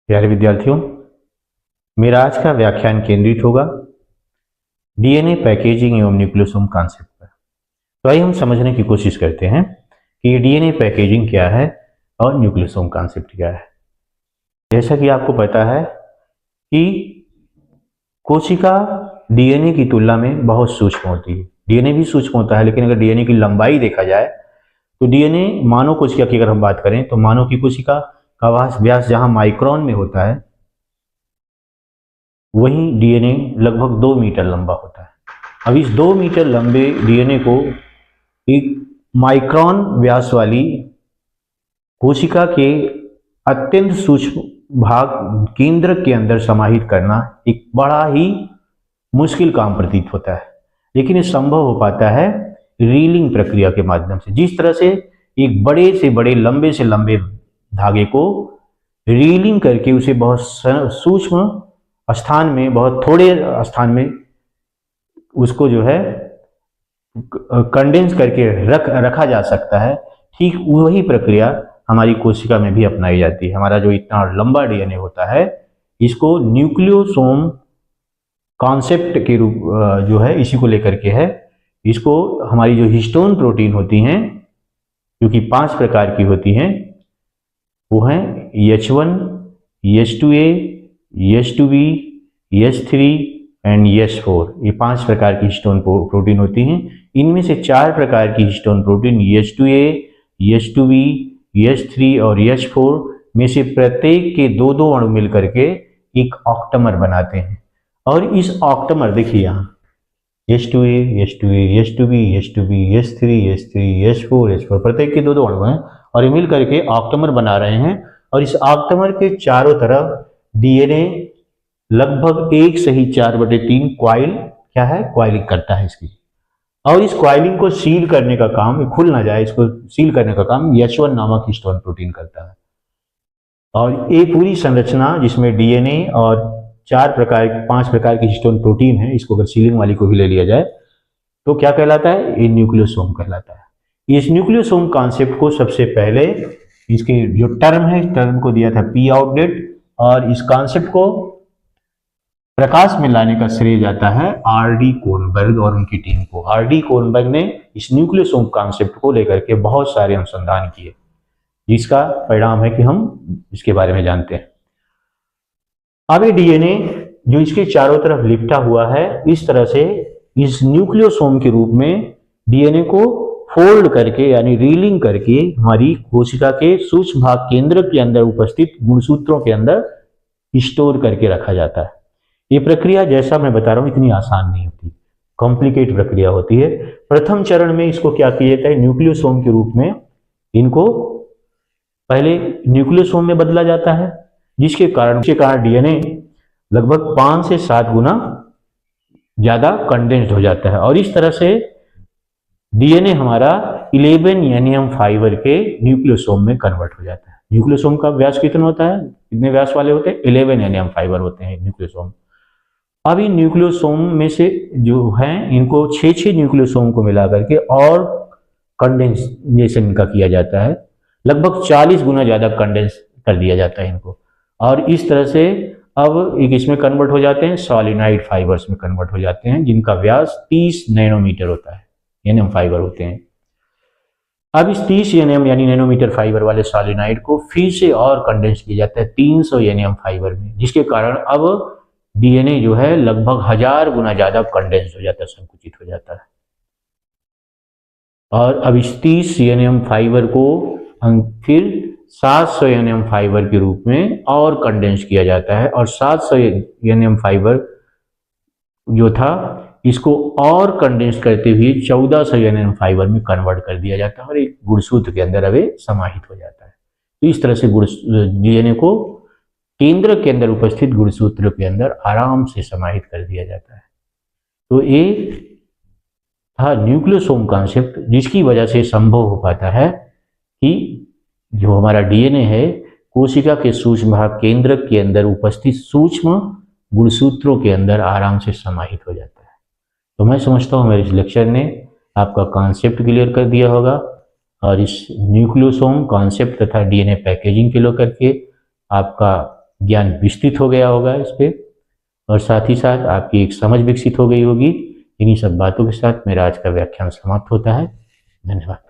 प्यारे विद्यार्थियों, मेरा आज का व्याख्यान केंद्रित होगा डीएनए पैकेजिंग एवं न्यूक्लियोसोम कॉन्सेप्ट पर। तो आइए हम समझने की कोशिश करते हैं कि डीएनए पैकेजिंग क्या है और न्यूक्लियोसोम कॉन्सेप्ट क्या है। जैसा कि आपको पता है कि कोशिका डीएनए की तुलना में बहुत सूक्ष्म होती है। डीएनए भी सूक्ष्म होता है, लेकिन अगर डीएनए की लंबाई देखा जाए तो डीएनए मानव कोशिका की अगर हम बात करें तो मानव की कोशिका का व्यास जहां माइक्रोन में होता है, वहीं डीएनए लगभग 2 मीटर लंबा होता है। अब इस 2 मीटर लंबे डीएनए को एक माइक्रोन व्यास वाली कोशिका के अत्यंत सूक्ष्म भाग केंद्रक के अंदर समाहित करना एक बड़ा ही मुश्किल काम प्रतीत होता है, लेकिन ये संभव हो पाता है रीलिंग प्रक्रिया के माध्यम से। जिस तरह से एक बड़े से बड़े लंबे से लंबे धागे को रीलिंग करके उसे बहुत सूक्ष्म स्थान में, बहुत थोड़े स्थान में उसको जो है कंडेंस करके रखा जा सकता है, ठीक वही प्रक्रिया हमारी कोशिका में भी अपनाई जाती है। हमारा जो इतना लंबा डीएनए होता है, इसको न्यूक्लियोसोम कॉन्सेप्ट के रूप जो है इसी को लेकर के है। इसको हमारी जो हिस्टोन प्रोटीन होती हैं, जो कि 5 प्रकार की होती हैं, वो हैं H1, H2A, H2B, H3 and H4। ये 5 प्रकार की हिस्टोन प्रोटीन होती हैं। इनमें से 4 प्रकार की histone protein H2A, H2B, H3 और H4 में से प्रत्येक के 2-2 अणु मिल करके एक ऑक्टामर बनाते हैं। और इस ऑक्टामर देखिए यहाँ H2A, H2A, H2B, H2B, H3, H3, H4, H4 प्रत्येक के 2-2 अणु हैं और ये मिल करके ऑक्टामर बना रहे हैं। और इस ऑक्टामर के चारों तरफ डीएनए लगभग 1 सही 4/3 क्वाइल क्या है, क्वाइलिंग करता है इसकी। और इस क्वाइलिंग को सील करने का काम, खुल ना जाए इसको सील करने का काम H1 नामक हिस्टोन प्रोटीन करता है। और ये पूरी संरचना जिसमें डीएनए और 5 प्रकार की हिस्टोन प्रोटीन है, इसको अगर सीलिंग वाली को भी ले लिया जाए तो क्या कहलाता है, ये न्यूक्लियोसोम कहलाता है। इस न्यूक्लियोसोम कॉन्सेप्ट को सबसे पहले इसके जो टर्म है, टर्म को दिया था पी आउटडेट, और इस कॉन्सेप्ट को प्रकाश में लाने का श्रेय जाता है आर.डी. कोनबर्ग और उनकी टीम को। आर.डी. कोनबर्ग ने इस न्यूक्लियोसोम कॉन्सेप्ट को लेकर के बहुत सारे अनुसंधान किए, जिसका परिणाम है कि हम इसके बारे में जानते हैं। अब ये डीएनए जो इसके चारों तरफ लिपटा हुआ है, इस तरह से इस न्यूक्लियोसोम के रूप में डीएनए को फोल्ड करके यानी रीलिंग करके हमारी कोशिका के सूक्ष्म भाग केंद्र के अंदर उपस्थित गुणसूत्रों के अंदर स्टोर करके रखा जाता है। ये प्रक्रिया जैसा मैं बता रहा हूं इतनी आसान नहीं होती, कॉम्प्लिकेट प्रक्रिया होती है। प्रथम चरण में इसको क्या किया जाता है, न्यूक्लियोसोम के रूप में इनको पहले न्यूक्लियोसोम में बदला जाता है, जिसके कारण डीएनए लगभग 5 से 7 गुना ज्यादा कंडेंस्ड हो जाता है। और इस तरह से डीएनए हमारा 11 NM फाइबर के न्यूक्लियोसोम में कन्वर्ट हो जाता है। न्यूक्लियोसोम का व्यास कितना होता है, कितने व्यास वाले होते हैं, 11 NM फाइबर होते हैं न्यूक्लियोसोम। अब इन न्यूक्लियोसोम में से जो है, इनको 6 न्यूक्लियोसोम को मिला करके और कंडेंसेशन इनका किया जाता है, लगभग 40 गुना ज्यादा कंडेंस कर दिया जाता है इनको। और इस तरह से अब एक इसमें कन्वर्ट हो जाते हैं, सॉलिनाइड फाइबर्स में कन्वर्ट हो जाते हैं, जिनका व्यास 30 नैनोमीटर होता है, एनएम फाइबर होते हैं। अब इस 30 एनएम यानी नैनोमीटर फाइबर वाले सॉलिनाइड को फिर से और कंडेंस किया जाता है 300 एनएम फाइबर में, जिसके कारण अब डीएनए जो है लगभग 1000 गुना ज्यादा कंडेंस हो जाता है, संकुचित हो जाता है। और अब इस 30 एनएम फाइबर को हम फिर 700 एनएम फाइबर के रूप में और कंडेंस किया जाता है। और 700 एनएम फाइबर जो था, इसको और कंडेंस करते हुए 1400 एनएम फाइबर में कन्वर्ट कर दिया जाता है और एक गुणसूत्र के अंदर अब समाहित हो जाता है। तो इस तरह से डीएनए को केंद्र के अंदर उपस्थित गुणसूत्र के अंदर आराम से समाहित कर दिया जाता है। तो ये था न्यूक्लियोसोम कॉन्सेप्ट, जिसकी वजह से संभव हो पाता है कि जो हमारा डीएनए है कोशिका के सूक्ष्म भाग केंद्र के अंदर उपस्थित सूक्ष्म गुणसूत्रों के अंदर आराम से समाहित हो जाता है। तो मैं समझता हूँ मेरे इस लेक्चर ने आपका कॉन्सेप्ट क्लियर कर दिया होगा, और इस न्यूक्लियोसोम कॉन्सेप्ट तथा डीएनए पैकेजिंग के लेकर के आपका ज्ञान विस्तृत हो गया होगा इस पे, और साथ ही साथ आपकी एक समझ विकसित हो गई होगी। इन्हीं सब बातों के साथ मेरा आज का व्याख्यान समाप्त होता है। धन्यवाद।